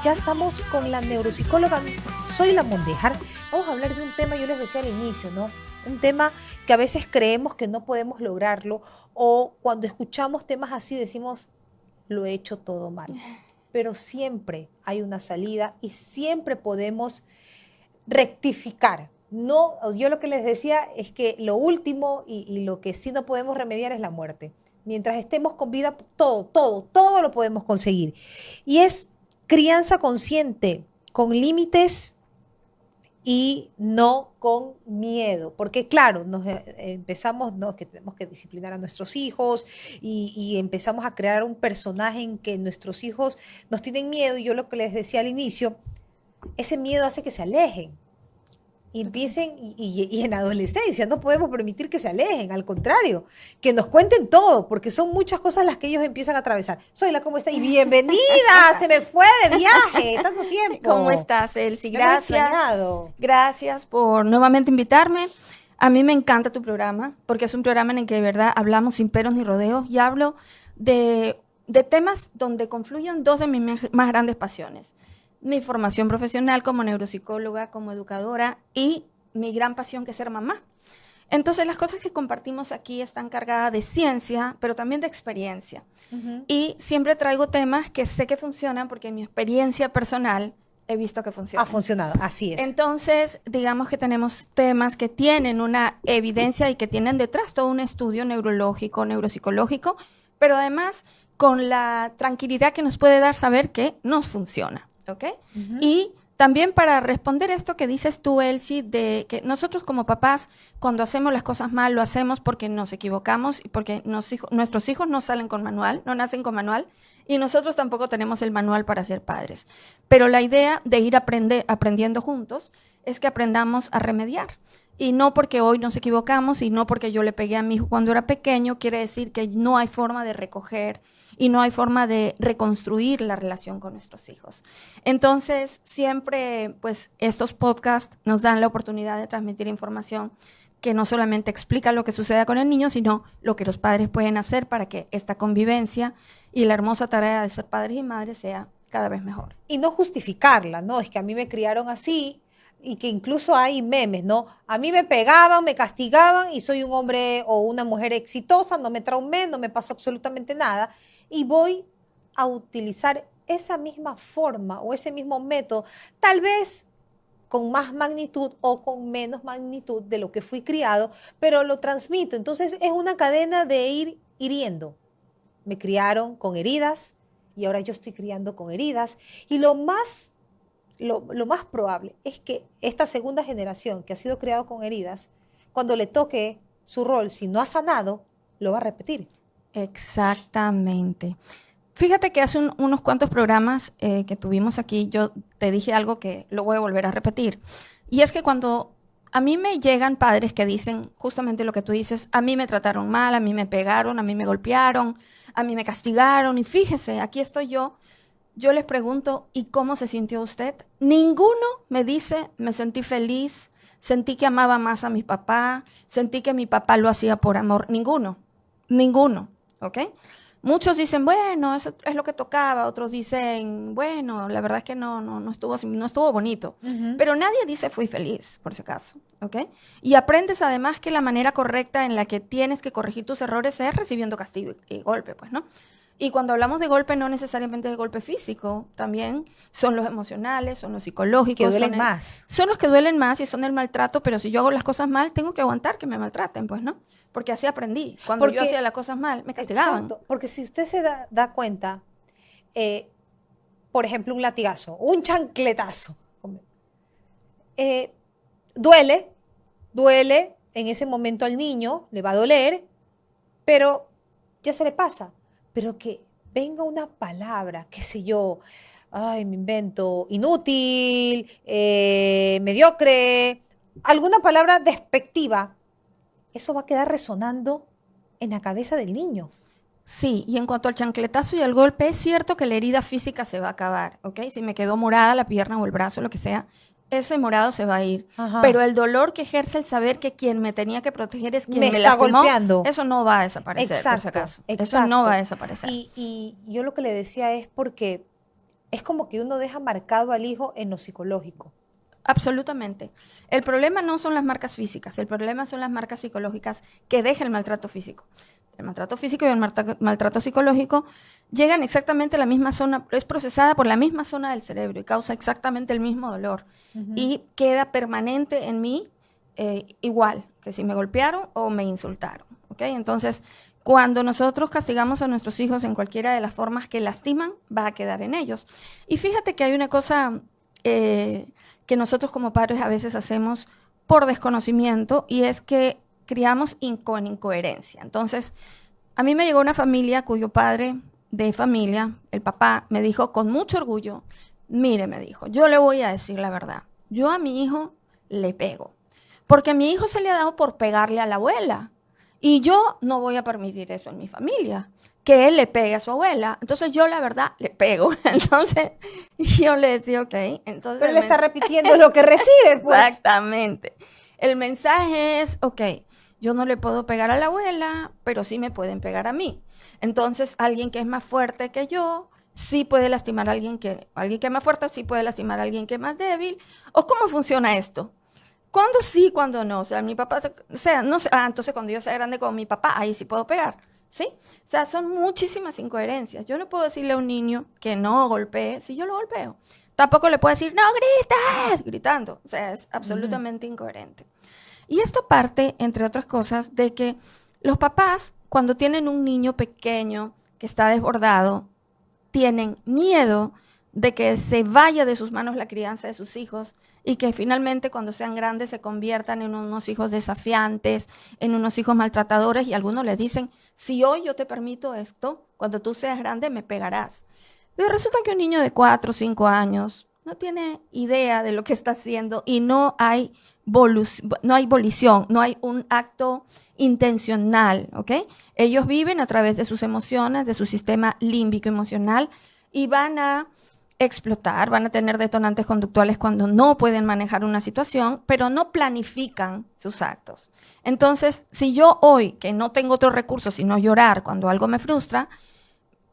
Ya estamos con la neuropsicóloga Zoila Mondejar. Vamos a hablar de un tema, yo les decía al inicio, ¿no? Un tema que a veces creemos que no podemos lograrlo, o cuando escuchamos temas así decimos, lo he hecho todo mal. Pero siempre hay una salida y siempre podemos rectificar. No, yo lo que les decía es que lo último y lo que sí no podemos remediar es la muerte. Mientras estemos con vida, todo lo podemos conseguir. Y es crianza consciente, con límites y no con miedo. Porque claro, empezamos, ¿no?, que tenemos que disciplinar a nuestros hijos y empezamos a crear un personaje en que nuestros hijos nos tienen miedo. Y yo lo que les decía al inicio, ese miedo hace que se alejen y empiecen, y en adolescencia no podemos permitir que se alejen, al contrario, que nos cuenten todo, porque son muchas cosas las que ellos empiezan a atravesar. Zoila, ¿cómo está? Y bienvenida, se me fue de viaje, tanto tiempo. ¿Cómo estás, Elsie? Gracias. Gracias por nuevamente invitarme. A mí me encanta tu programa, porque es un programa en el que de verdad hablamos sin peros ni rodeos, y hablo de temas donde confluyen dos de mis más grandes pasiones. Mi formación profesional como neuropsicóloga, como educadora, y mi gran pasión, que es ser mamá. Entonces, las cosas que compartimos aquí están cargadas de ciencia, pero también de experiencia. Y siempre traigo temas que sé que funcionan, porque en mi experiencia personal he visto que funcionan. Ha funcionado, así es. Entonces, digamos que tenemos temas que tienen una evidencia y que tienen detrás todo un estudio neurológico, neuropsicológico, pero además con la tranquilidad que nos puede dar saber que nos funciona. ¿Ok? Y también para responder esto que dices tú, Elsie, de que nosotros como papás, cuando hacemos las cosas mal, lo hacemos porque nos equivocamos y porque nuestros hijos no salen con manual, no nacen con manual, y nosotros tampoco tenemos el manual para ser padres. Pero la idea de ir aprendiendo juntos es que aprendamos a remediar. Y no porque hoy nos equivocamos y no porque yo le pegué a mi hijo cuando era pequeño, quiere decir que no hay forma de recoger y no hay forma de reconstruir la relación con nuestros hijos. Entonces, siempre, pues, estos podcasts nos dan la oportunidad de transmitir información que no solamente explica lo que sucede con el niño, sino lo que los padres pueden hacer para que esta convivencia y la hermosa tarea de ser padres y madres sea cada vez mejor. Y no justificarla, ¿no? Es que a mí me criaron así, y que incluso hay memes, ¿no? A mí me pegaban, me castigaban y soy un hombre o una mujer exitosa, no me traumé, no me pasó absolutamente nada, y voy a utilizar esa misma forma o ese mismo método, tal vez con más magnitud o con menos magnitud de lo que fui criado, pero lo transmito. Entonces es una cadena de ir hiriendo. Me criaron con heridas y ahora yo estoy criando con heridas, y lo más probable es que esta segunda generación que ha sido criado con heridas, cuando le toque su rol, si no ha sanado, lo va a repetir. Exactamente. Fíjate que hace unos cuantos programas que tuvimos aquí, yo te dije algo que lo voy a volver a repetir. Y es que cuando a mí me llegan padres que dicen justamente lo que tú dices, a mí me trataron mal, a mí me pegaron, a mí me golpearon, a mí me castigaron, y fíjese, aquí estoy yo les pregunto, ¿y cómo se sintió usted? Ninguno me dice, me sentí feliz, sentí que amaba más a mi papá, sentí que mi papá lo hacía por amor. Ninguno, ¿ok? Muchos dicen, bueno, eso es lo que tocaba. Otros dicen, bueno, la verdad es que no estuvo bonito. Pero nadie dice, fui feliz, por si acaso, ¿ok? Y aprendes además que la manera correcta en la que tienes que corregir tus errores es recibiendo castigo y golpe, pues, ¿no? Y cuando hablamos de golpe, no necesariamente de golpe físico, también son los emocionales, son los psicológicos. Que duelen más. Son los que duelen más y son el maltrato, pero si yo hago las cosas mal, tengo que aguantar que me maltraten, pues, ¿no? Porque así aprendí. Cuando yo hacía las cosas mal, me castigaban. Exacto, porque si usted se da cuenta, por ejemplo, un latigazo, un chancletazo, duele en ese momento al niño, le va a doler, pero ya se le pasa. Pero que venga una palabra, qué sé yo, ay, me invento, inútil, mediocre, alguna palabra despectiva, eso va a quedar resonando en la cabeza del niño. Sí, y en cuanto al chancletazo y al golpe, es cierto que la herida física se va a acabar, ¿ok? Si me quedó morada la pierna o el brazo, lo que sea, ese morado se va a ir. Ajá. Pero el dolor que ejerce el saber que quien me tenía que proteger es quien Me me está lastimó, golpeando. eso no va a desaparecer, por si Exacto, acaso. Eso exacto. no va a desaparecer. Y yo lo que le decía es porque es como que uno deja marcado al hijo en lo psicológico. Absolutamente. El problema no son las marcas físicas, el problema son las marcas psicológicas que deja el maltrato físico. El maltrato físico y el maltrato psicológico llegan exactamente a la misma zona, es procesada por la misma zona del cerebro y causa exactamente el mismo dolor. Y queda permanente en mí igual que si me golpearon o me insultaron. ¿Ok? Entonces, cuando nosotros castigamos a nuestros hijos en cualquiera de las formas que lastiman, va a quedar en ellos. Y fíjate que hay una cosa que nosotros como padres a veces hacemos por desconocimiento y es que criamos con incoherencia. Entonces, a mí me llegó una familia cuyo padre de familia, el papá, me dijo con mucho orgullo, mire, me dijo, yo le voy a decir la verdad, yo a mi hijo le pego, porque a mi hijo se le ha dado por pegarle a la abuela y yo no voy a permitir eso en mi familia, que él le pegue a su abuela. Entonces yo la verdad le pego. Entonces yo le decía, ok. Entonces Pero él está repitiendo lo que recibe, pues. Exactamente. El mensaje es, ok, yo no le puedo pegar a la abuela, pero sí me pueden pegar a mí. Entonces alguien que es más fuerte que yo sí puede lastimar a alguien que es más fuerte, sí puede lastimar a alguien que es más débil. ¿O cómo funciona esto? ¿Cuándo sí, cuándo no? O sea, mi papá, o sea, no sé, entonces cuando yo sea grande como mi papá, ahí sí puedo pegar, ¿sí? O sea, son muchísimas incoherencias. Yo no puedo decirle a un niño que no golpee si yo lo golpeo. Tampoco le puedo decir, no grites, gritando. O sea, es absolutamente incoherente. Y esto parte, entre otras cosas, de que los papás, cuando tienen un niño pequeño que está desbordado, tienen miedo de que se vaya de sus manos la crianza de sus hijos y que finalmente cuando sean grandes se conviertan en unos hijos desafiantes, en unos hijos maltratadores y algunos les dicen, si hoy yo te permito esto, cuando tú seas grande me pegarás. Pero resulta que un niño de 4 o 5 años no tiene idea de lo que está haciendo y no hay volición, no hay un acto intencional, ¿ok? Ellos viven a través de sus emociones, de su sistema límbico emocional y van a explotar, van a tener detonantes conductuales cuando no pueden manejar una situación, pero no planifican sus actos. Entonces, si yo hoy, que no tengo otro recurso sino llorar cuando algo me frustra,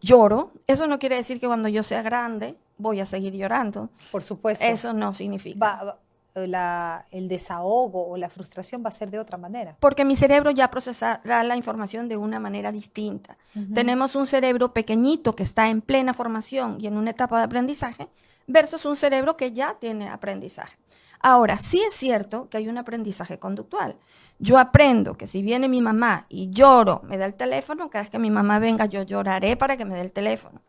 lloro, eso no quiere decir que cuando yo sea grande voy a seguir llorando. Por supuesto. Eso no significa. El desahogo o la frustración va a ser de otra manera. Porque mi cerebro ya procesará la información de una manera distinta. Tenemos un cerebro pequeñito que está en plena formación y en una etapa de aprendizaje versus un cerebro que ya tiene aprendizaje. Ahora, sí es cierto que hay un aprendizaje conductual. Yo aprendo que si viene mi mamá y lloro, me da el teléfono, cada vez que mi mamá venga yo lloraré para que me dé el teléfono.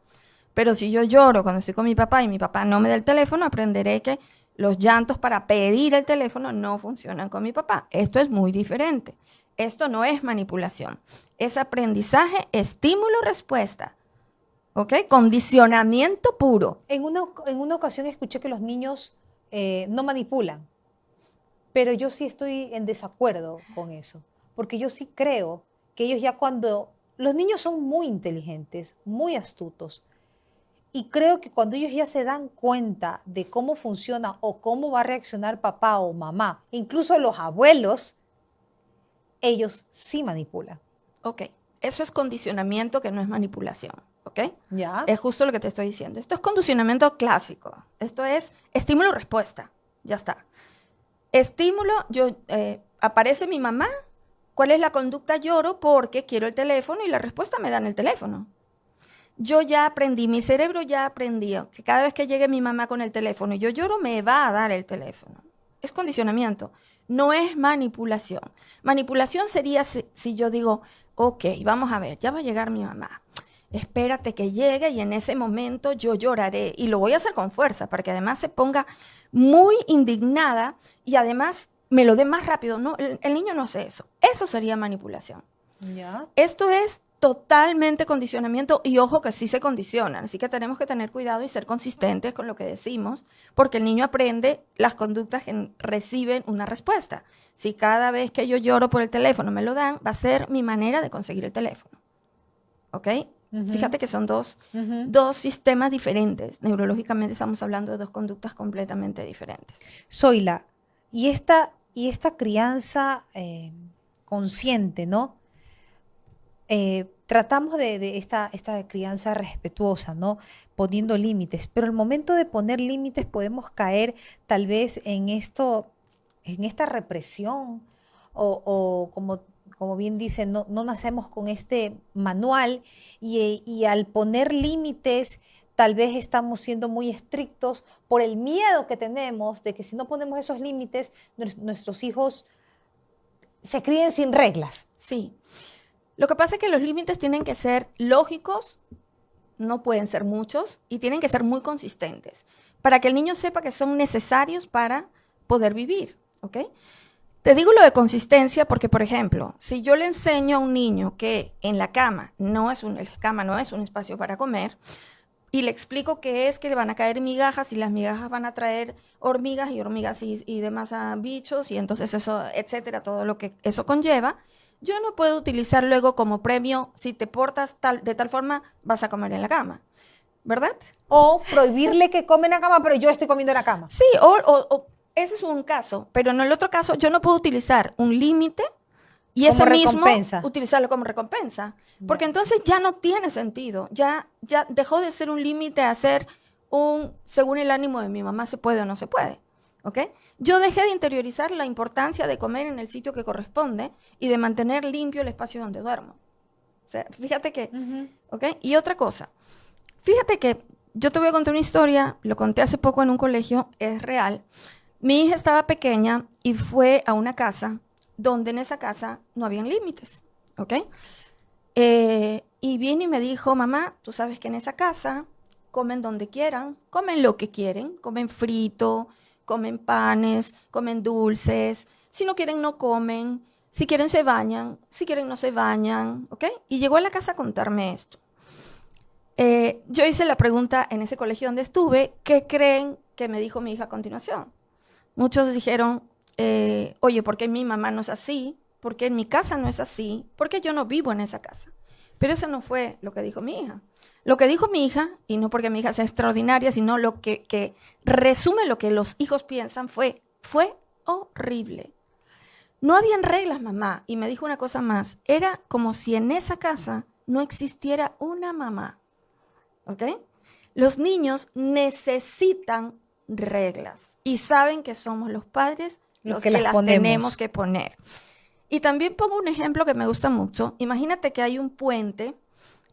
Pero si yo lloro cuando estoy con mi papá y mi papá no me da el teléfono, aprenderé que los llantos para pedir el teléfono no funcionan con mi papá. Esto es muy diferente. Esto no es manipulación. Es aprendizaje, estímulo, respuesta. ¿Ok? Condicionamiento puro. En una ocasión escuché que los niños no manipulan, pero yo sí estoy en desacuerdo con eso, porque yo sí creo que ellos ya cuando... Los niños son muy inteligentes, muy astutos, y creo que cuando ellos ya se dan cuenta de cómo funciona o cómo va a reaccionar papá o mamá, incluso los abuelos, ellos sí manipulan. Ok, eso es condicionamiento que no es manipulación. ¿Ok? ¿Ya? Es justo lo que te estoy diciendo. Esto es condicionamiento clásico. Esto es estímulo-respuesta. Ya está. Estímulo, aparece mi mamá. ¿Cuál es la conducta? Lloro porque quiero el teléfono y la respuesta me dan el teléfono. Yo ya aprendí, mi cerebro ya aprendió que cada vez que llegue mi mamá con el teléfono y yo lloro, me va a dar el teléfono. Es condicionamiento, no es manipulación. Manipulación sería si yo digo, ok, vamos a ver, ya va a llegar mi mamá. Espérate que llegue y en ese momento yo lloraré. Y lo voy a hacer con fuerza para que además se ponga muy indignada y además me lo dé más rápido. No, el niño no hace eso. Eso sería manipulación. ¿Ya? Esto es totalmente condicionamiento y ojo que sí se condicionan, así que tenemos que tener cuidado y ser consistentes con lo que decimos, porque el niño aprende las conductas que reciben una respuesta. Si cada vez que yo lloro por el teléfono me lo dan, va a ser mi manera de conseguir el teléfono. ¿Ok? Ujú, Fíjate que son ujú. dos sistemas diferentes. Neurológicamente estamos hablando de dos conductas completamente diferentes. Zoila, y esta crianza consciente, ¿no? Tratamos de esta crianza respetuosa, ¿no? Poniendo límites, pero al momento de poner límites podemos caer tal vez en esto, en esta represión, o como bien dice, no nacemos con este manual y al poner límites, tal vez estamos siendo muy estrictos por el miedo que tenemos de que si no ponemos esos límites, nuestros hijos se críen sin reglas. Sí. Lo que pasa es que los límites tienen que ser lógicos, no pueden ser muchos, y tienen que ser muy consistentes, para que el niño sepa que son necesarios para poder vivir, ¿ok? Te digo lo de consistencia porque, por ejemplo, si yo le enseño a un niño que en la cama la cama no es un espacio para comer, y le explico que es que le van a caer migajas y las migajas van a traer hormigas y hormigas y demás bichos y entonces eso, etcétera, todo lo que eso conlleva, yo no puedo utilizar luego como premio, si te portas de tal forma, vas a comer en la cama, ¿verdad? O prohibirle que come en la cama, pero yo estoy comiendo en la cama. Sí, ese es un caso, pero en el otro caso yo no puedo utilizar un límite y Como ese mismo recompensa. utilizarlo como recompensa, porque Ya. entonces ya no tiene sentido, ya dejó de ser un límite a ser según el ánimo de mi mamá se puede o no se puede, ¿ok? Yo dejé de interiorizar la importancia de comer en el sitio que corresponde y de mantener limpio el espacio donde duermo. O sea, fíjate que, Ujú. ¿ok? Y otra cosa, fíjate que yo te voy a contar una historia, lo conté hace poco en un colegio, es real. Mi hija estaba pequeña y fue a una casa donde en esa casa no habían límites, ¿ok? Y vino y me dijo, mamá, tú sabes que en esa casa comen donde quieran, comen lo que quieren, comen frito, comen panes, comen dulces, si no quieren no comen, si quieren se bañan, si quieren no se bañan, ¿ok? Y llegó a la casa a contarme esto. Yo hice la pregunta en ese colegio donde estuve, ¿qué creen que me dijo mi hija a continuación? Muchos dijeron, oye, ¿por qué mi mamá no es así? ¿Por qué en mi casa no es así? ¿Por qué yo no vivo en esa casa? Pero eso no fue lo que dijo mi hija. Lo que dijo mi hija, y no porque mi hija sea extraordinaria, sino lo que resume lo que los hijos piensan fue horrible. No habían reglas, mamá. Y me dijo una cosa más. Era como si en esa casa no existiera una mamá. ¿Ok? Los niños necesitan reglas y saben que somos los padres Los los que que las las tenemos ponemos. que poner. Y también pongo un ejemplo que me gusta mucho. Imagínate que hay un puente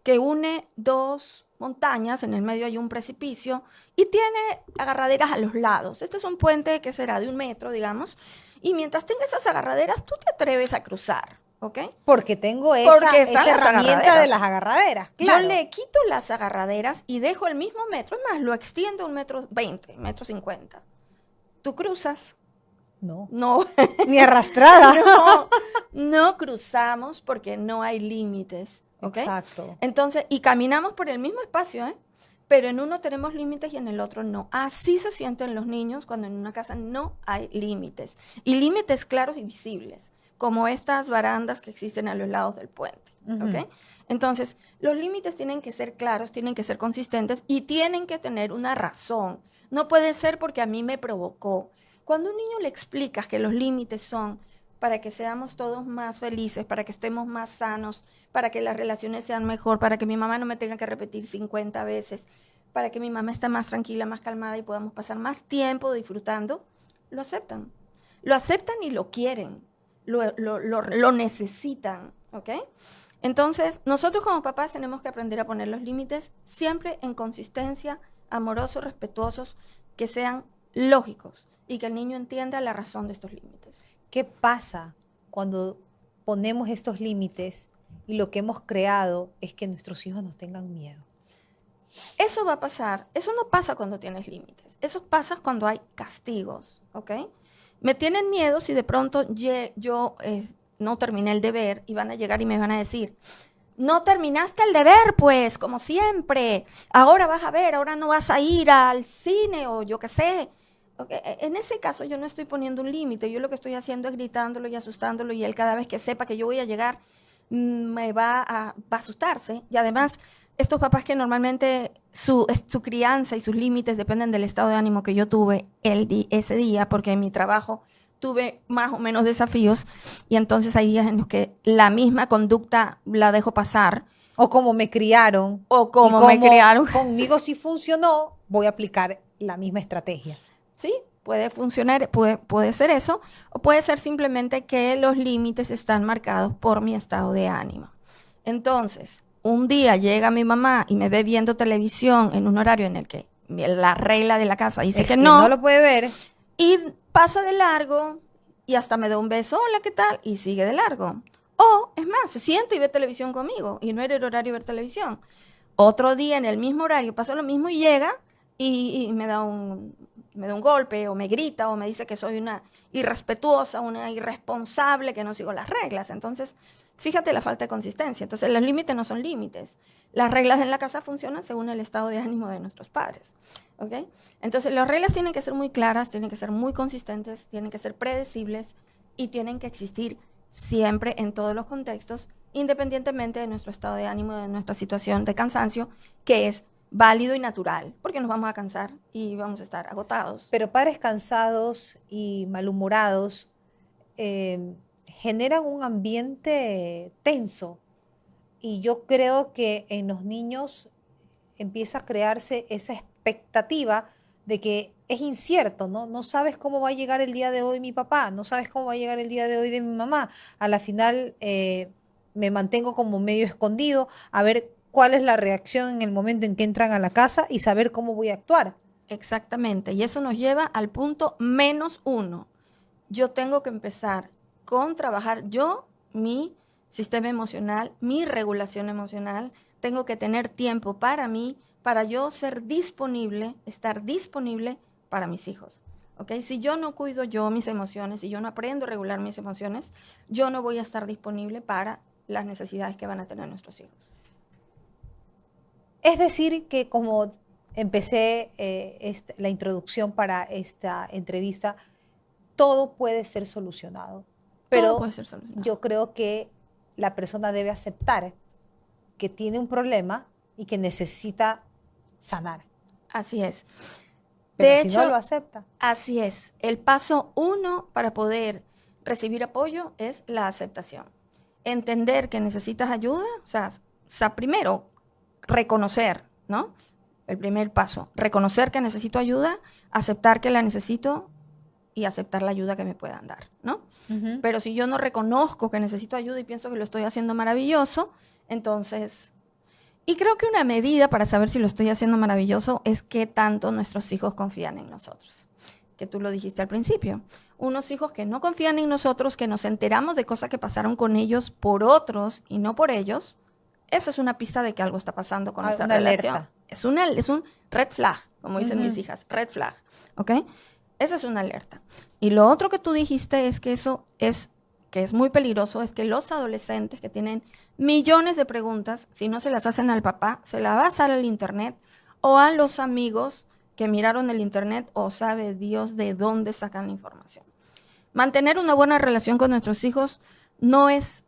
que une dos montañas, en el medio hay un precipicio y tiene agarraderas a los lados. Este es un puente que será de 1 metro, digamos, y mientras tenga esas agarraderas, tú te atreves a cruzar, ¿ok? Porque tengo Porque están esa las herramienta de agarraderas. las agarraderas. Yo Claro. le quito las agarraderas y dejo el mismo metro, es más, lo extiendo 1,20 m, 1,50 m. Tú cruzas. No. No, Ni arrastrada. no, no cruzamos porque no hay límites, ¿ok? Exacto. Entonces, y caminamos por el mismo espacio, ¿eh? Pero en uno tenemos límites y en el otro no. Así se sienten los niños cuando en una casa no hay límites. Y límites claros y visibles, como estas barandas que existen a los lados del puente, Ujú. ¿ok? Entonces, los límites tienen que ser claros, tienen que ser consistentes y tienen que tener una razón. No puede ser porque a mí me provocó. Cuando a un niño le explicas que los límites son para que seamos todos más felices, para que estemos más sanos, para que las relaciones sean mejor, para que mi mamá no me tenga que repetir 50 veces, para que mi mamá esté más tranquila, más calmada y podamos pasar más tiempo disfrutando, lo aceptan. Lo aceptan y lo quieren, lo necesitan, ¿ok? Entonces, nosotros como papás tenemos que aprender a poner los límites siempre en consistencia, amorosos, respetuosos, que sean lógicos y que el niño entienda la razón de estos límites. ¿Qué pasa cuando ponemos estos límites y lo que hemos creado es que nuestros hijos nos tengan miedo? Eso va a pasar, eso no pasa cuando tienes límites, eso pasa cuando hay castigos, ¿ok? Me tienen miedo si de pronto yo no terminé el deber y van a llegar y me van a decir, no terminaste el deber, pues, como siempre, ahora vas a ver, ahora no vas a ir al cine o yo qué sé. Okay. En ese caso yo no estoy poniendo un límite, yo lo que estoy haciendo es gritándolo y asustándolo y él cada vez que sepa que yo voy a llegar va a asustarse y además estos papás que normalmente su crianza y sus límites dependen del estado de ánimo que yo tuve ese día, porque en mi trabajo tuve más o menos desafíos y entonces hay días en los que la misma conducta la dejo pasar. O como me criaron. O Y como me criaron. conmigo sí funcionó, voy a aplicar la misma estrategia. Sí, puede funcionar, puede ser eso, o puede ser simplemente que los límites están marcados por mi estado de ánimo. Entonces, un día llega mi mamá y me ve viendo televisión en un horario en el que la regla de la casa dice Es que que no, no lo puede ver. y pasa de largo y hasta me da un beso, hola, ¿qué tal? Y sigue de largo. O, es más, se siente y ve televisión conmigo y no era el horario de ver televisión. Otro día en el mismo horario pasa lo mismo y llega y me da un golpe o me grita o me dice que soy una irrespetuosa, una irresponsable, que no sigo las reglas. Entonces, fíjate la falta de consistencia. Entonces, los límites no son límites. Las reglas en la casa funcionan según el estado de ánimo de nuestros padres. ¿Ok? Entonces, las reglas tienen que ser muy claras, tienen que ser muy consistentes, tienen que ser predecibles y tienen que existir siempre en todos los contextos, independientemente de nuestro estado de ánimo, de nuestra situación de cansancio, que es válido y natural, porque nos vamos a cansar y vamos a estar agotados. Pero padres cansados y malhumorados generan un ambiente tenso. Y yo creo que en los niños empieza a crearse esa expectativa de que es incierto, ¿no? No sabes cómo va a llegar el día de hoy mi papá, no sabes cómo va a llegar el día de hoy de mi mamá. A la final me mantengo como medio escondido a ver cuál es la reacción en el momento en que entran a la casa y saber cómo voy a actuar. Exactamente, y eso nos lleva al punto -1. Yo tengo que empezar con trabajar yo, mi sistema emocional, mi regulación emocional. Tengo que tener tiempo para mí, para yo ser disponible, estar disponible para mis hijos. ¿Ok? Si yo no cuido yo mis emociones, si yo no aprendo a regular mis emociones, yo no voy a estar disponible para las necesidades que van a tener nuestros hijos. Es decir, que como empecé la introducción para esta entrevista, todo puede ser solucionado. Pero Todo puede ser solucionado. yo creo que la persona debe aceptar que tiene un problema y que necesita sanar. Así es. Pero De si hecho, no lo acepta. así es. El paso 1 para poder recibir apoyo es la aceptación. Entender que necesitas ayuda, o sea, primero, reconocer, ¿no? El primer paso, reconocer que necesito ayuda, aceptar que la necesito y aceptar la ayuda que me puedan dar, ¿no? Ujú. Pero si yo no reconozco que necesito ayuda y pienso que lo estoy haciendo maravilloso, entonces... Y creo que una medida para saber si lo estoy haciendo maravilloso es qué tanto nuestros hijos confían en nosotros, que tú lo dijiste al principio. Unos hijos que no confían en nosotros, que nos enteramos de cosas que pasaron con ellos por otros y no por ellos, esa es una pista de que algo está pasando con nuestra Una relación. alerta. Es un red flag, como dicen Ujú. mis hijas, red flag, ¿ok? Esa es una alerta. Y lo otro que tú dijiste es que que es muy peligroso, es que los adolescentes que tienen millones de preguntas, si no se las hacen al papá, se las va a hacer al internet o a los amigos que miraron el internet o sabe Dios de dónde sacan la información. Mantener una buena relación con nuestros hijos no es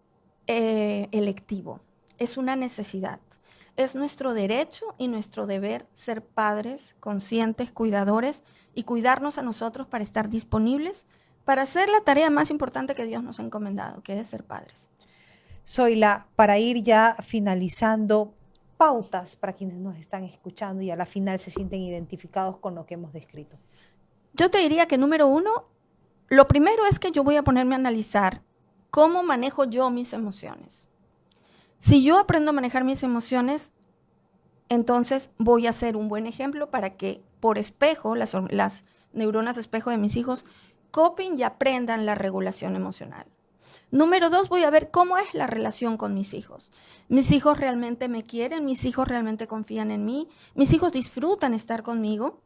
electivo, es una necesidad. Es nuestro derecho y nuestro deber ser padres, conscientes, cuidadores y cuidarnos a nosotros para estar disponibles para hacer la tarea más importante que Dios nos ha encomendado, que es ser padres. Zoila, para ir ya finalizando, pautas para quienes nos están escuchando y a la final se sienten identificados con lo que hemos descrito. Yo te diría que número 1, lo primero es que yo voy a ponerme a analizar cómo manejo yo mis emociones. Si yo aprendo a manejar mis emociones, entonces voy a ser un buen ejemplo para que por espejo, las neuronas espejo de mis hijos, copien y aprendan la regulación emocional. Número 2, voy a ver cómo es la relación con mis hijos. Mis hijos realmente me quieren, mis hijos realmente confían en mí, mis hijos disfrutan estar conmigo.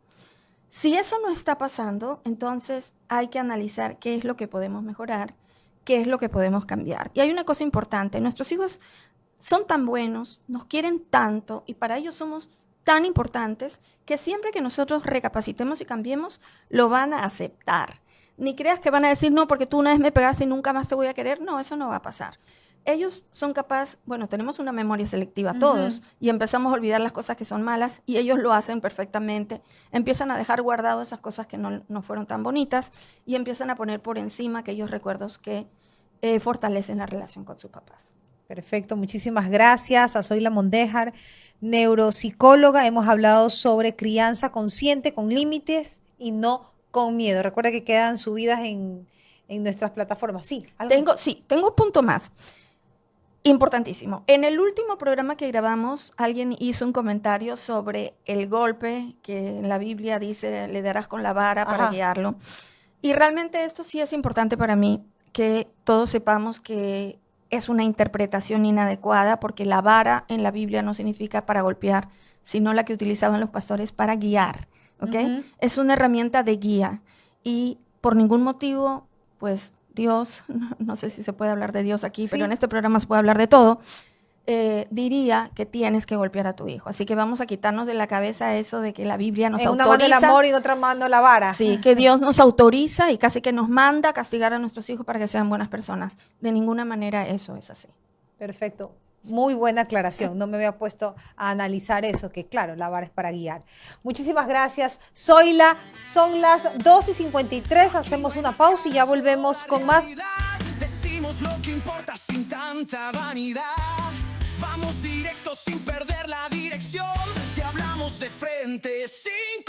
Si eso no está pasando, entonces hay que analizar qué es lo que podemos mejorar, qué es lo que podemos cambiar. Y hay una cosa importante, nuestros hijos son tan buenos, nos quieren tanto y para ellos somos tan importantes que siempre que nosotros recapacitemos y cambiemos, lo van a aceptar. Ni creas que van a decir, no, porque tú una vez me pegaste y nunca más te voy a querer. No, eso no va a pasar. ellos son capaces, bueno, tenemos una memoria selectiva todos y empezamos a olvidar las cosas que son malas y ellos lo hacen perfectamente. Empiezan a dejar guardado esas cosas que no fueron tan bonitas y empiezan a poner por encima aquellos recuerdos que fortalecen la relación con sus papás. Perfecto, muchísimas gracias a Zoila Mondejar, neuropsicóloga. Hemos hablado sobre crianza consciente, con límites y no con miedo. Recuerda que quedan subidas en nuestras plataformas. Sí, tengo un punto más. Importantísimo. En el último programa que grabamos, alguien hizo un comentario sobre el golpe que en la Biblia dice, le darás con la vara para guiarlo. Y realmente esto sí es importante para mí, que todos sepamos que es una interpretación inadecuada, porque la vara en la Biblia no significa para golpear, sino la que utilizaban los pastores para guiar, ¿ok? Es una herramienta de guía y por ningún motivo, pues Dios, no sé si se puede hablar de Dios aquí, pero en este programa se puede hablar de todo, diría que tienes que golpear a tu hijo. Así que vamos a quitarnos de la cabeza eso de que la Biblia nos autoriza. En una mano el amor y en otra mano la vara. Sí, que Dios nos autoriza y casi que nos manda a castigar a nuestros hijos para que sean buenas personas. De ninguna manera eso es así. Perfecto. Muy buena aclaración. No me había puesto a analizar eso, que claro, la vara es para guiar. Muchísimas gracias, Zoila. Son las 2:53. Hacemos una pausa y ya volvemos con más. Decimos lo que importa sin tanta vanidad. Vamos directo sin perder la dirección. Te hablamos de frente sin